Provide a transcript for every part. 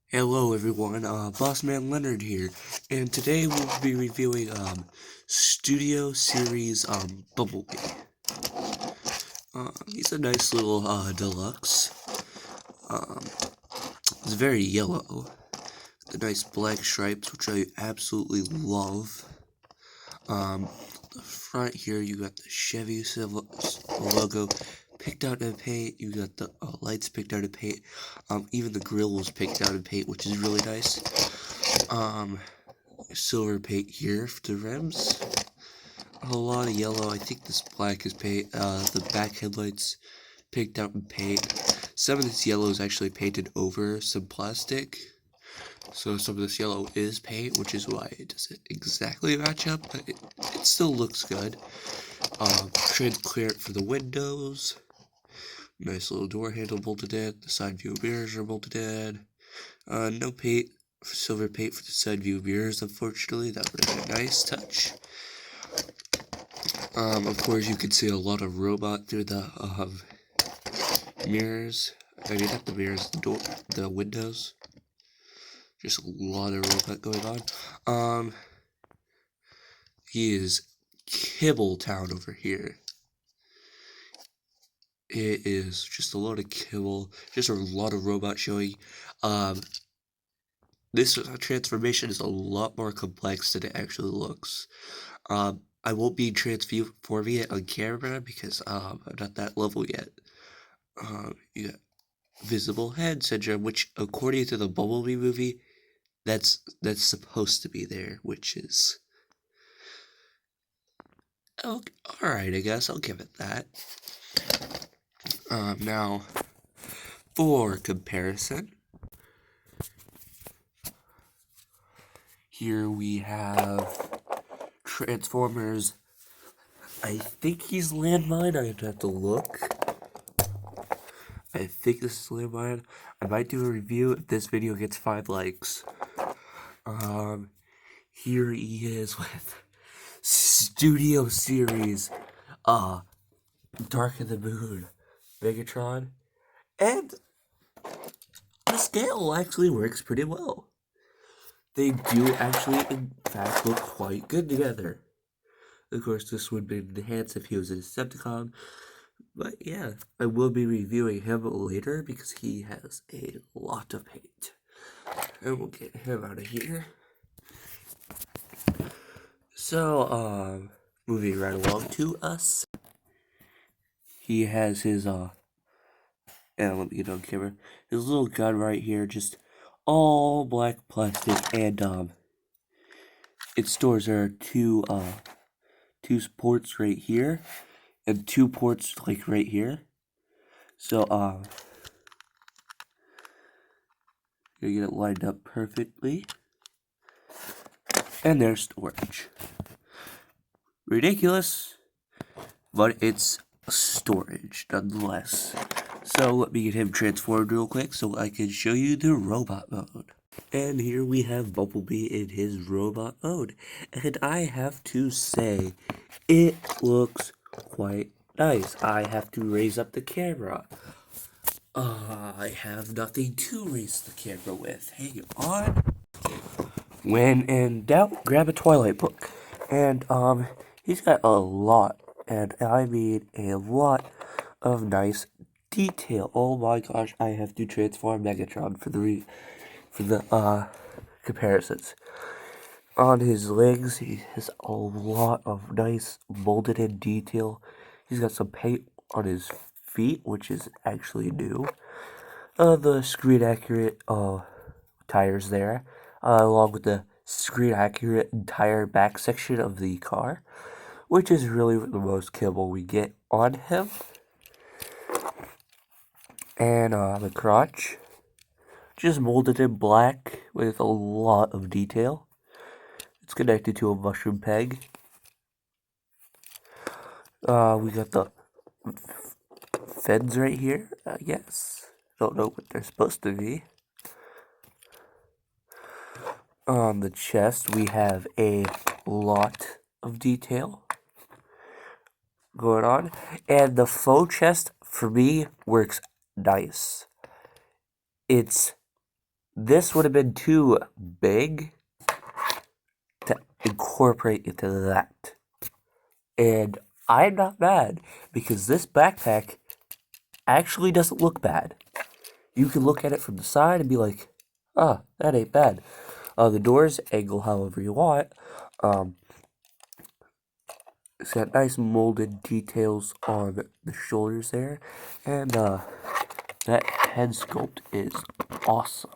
Hello everyone, Bossman Leonard here, and today we'll be reviewing Studio Series Bumblebee. He's a nice little deluxe. Um, it's very yellow. The nice black stripes, which I absolutely love. The front here you got the Chevy logo picked out in paint. You got the lights picked out in paint. Even the grill was picked out in paint, which is really nice. Silver paint here for the rims. A lot of yellow. I think this black is paint. The back headlights picked out in paint. Some of this yellow is actually painted over some plastic. So some of this yellow is paint, which is why it doesn't exactly match up, but it still looks good. Tread clearance for the windows. Nice little door handle bolted in. The side view mirrors are bolted in. No paint, silver paint for the side view mirrors, unfortunately. That would have been a nice touch. Of course, you can see a lot of robot through the mirrors. I mean, not the mirrors, the windows. Just a lot of robot going on. He is Kibble Town over here. It is just a lot of kibble, just a lot of robot showing. This transformation is a lot more complex than it actually looks. I won't be transforming it on camera because I'm not that level yet. You got visible head syndrome, which according to the Bumblebee movie, that's supposed to be there, which is okay, all right. I guess I'll give it that. Now for comparison, here we have Transformers. I think he's Landmine. I have to look. I think this is Landmine. I might do a review if this video gets 5 likes. Here he is with Studio Series, Dark of the Moon, Megatron, and the scale actually works pretty well. They do actually, in fact, look quite good together. Of course, this would be enhanced if he was a Decepticon, but yeah, I will be reviewing him later because he has a lot of paint. And we'll get him out of here. So, moving right along to us. He has his, let me get on camera. His little gun right here, just all black plastic, and, its stores are two ports right here, and 2 ports, like, right here. So, you get it lined up perfectly. And there's storage. Ridiculous, but it's storage nonetheless. So let me get him transformed real quick so I can show you the robot mode. And here we have Bumblebee in his robot mode. And I have to say, it looks quite nice. I have to raise up the camera. I have nothing to raise the camera with. Hang on. When in doubt, grab a Twilight book. And, he's got a lot, and I mean a lot of nice detail. Oh my gosh, I have to transform Megatron for the comparisons. On his legs, he has a lot of nice molded in detail. He's got some paint on his feet, which is actually new. The screen accurate tires there, along with the screen accurate entire back section of the car, which is really the most kibble we get on him. And the crotch, just molded in black with a lot of detail. It's connected to a mushroom peg. We got the fins right here, I guess. Don't know what they're supposed to be. On the chest, we have a lot of detail going on. And the faux chest, for me, works nice. It's this would have been too big to incorporate into that. And I'm not mad, because this backpack actually doesn't look bad. You can look at it from the side and be like, ah, that ain't bad. The doors angle however you want. It's got nice molded details on the shoulders there. And that head sculpt is awesome.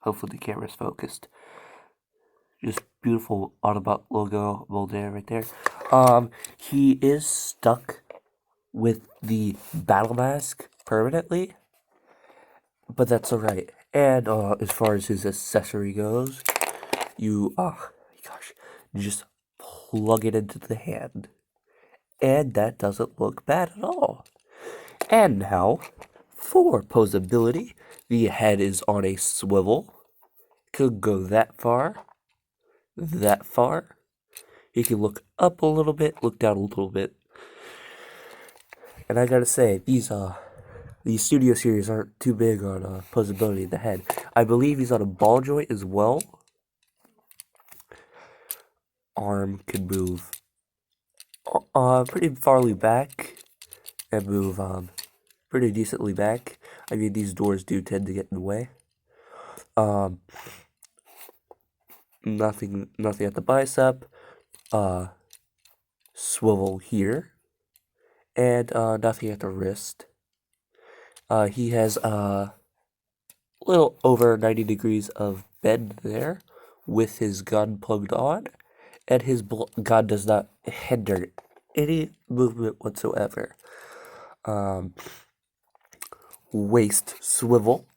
Hopefully the camera's focused. Just beautiful Autobot logo molded right there. He is stuck with the battle mask permanently, but that's alright. And as far as his accessory goes, you just plug it into the hand, and that doesn't look bad at all. And now, for posability, the head is on a swivel. Could go that far, that far. You can look up a little bit, look down a little bit. And I gotta say, these Studio Series aren't too big on posability in the head. I believe he's on a ball joint as well. Arm can move pretty farly back and move pretty decently back. I mean, these doors do tend to get in the way. Nothing at the bicep. Swivel here, and nothing at the wrist. He has a little over 90 degrees of bend there with his gun plugged on, and his gun does not hinder any movement whatsoever. Waist swivel.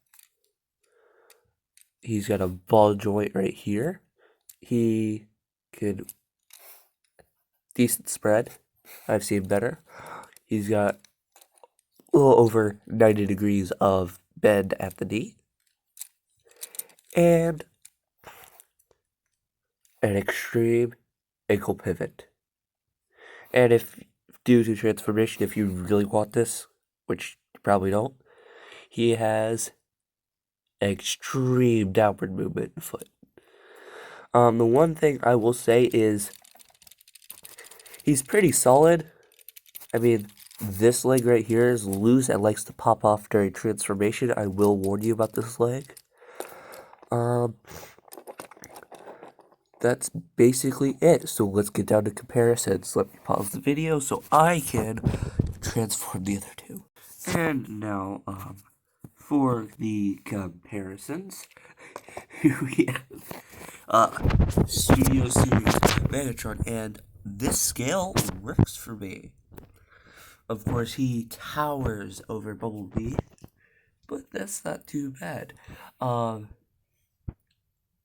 He's got a ball joint right here. He could decent spread. I've seen better. He's got a little over 90 degrees of bend at the knee. And an extreme ankle pivot. And if, due to transformation, if you really want this, which you probably don't, he has extreme downward movement in foot. The one thing I will say is he's pretty solid. I mean, this leg right here is loose and likes to pop off during transformation. I will warn you about this leg. That's basically it. So let's get down to comparisons. Let me pause the video so I can transform the other two. And now, for the comparisons, here we have Studio Series Megatron, and this scale works for me. Of course, he towers over Bumblebee, but that's not too bad.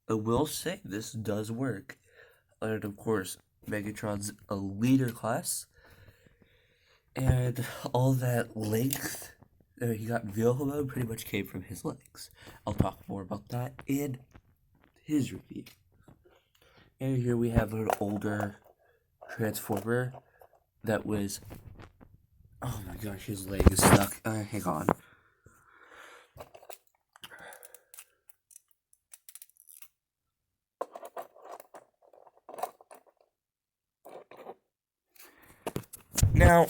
I will say this does work. And of course, Megatron's a leader class, and all that length he got vehicle mode pretty much came from his legs. I'll talk more about that in his review. And here we have an older Transformer that was, oh my gosh, his leg is stuck. Hang on. Now,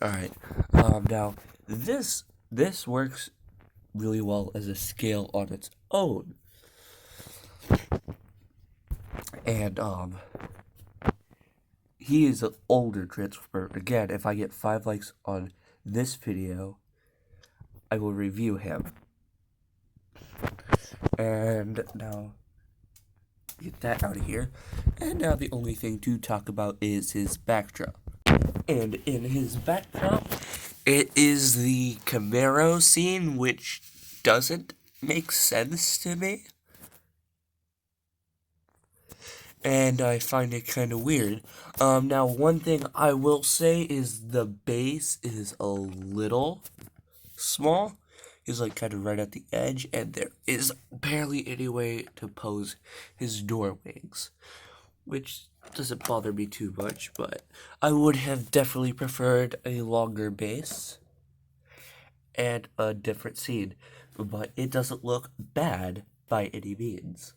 alright, now, this works really well as a scale on its own. And, he is an older Transformer. Again, if I get 5 likes on this video, I will review him. And now, get that out of here. And now the only thing to talk about is his backdrop. And in his backdrop, it is the Camaro scene, which doesn't make sense to me. And I find it kind of weird. Now, one thing I will say is the base is a little small. He's like kind of right at the edge, and there is barely any way to pose his door wings, which doesn't bother me too much, but I would have definitely preferred a longer base. and a different scene, but it doesn't look bad by any means.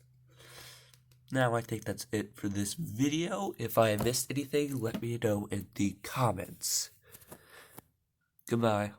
Now I think that's it for this video. If I missed anything, let me know in the comments. Goodbye.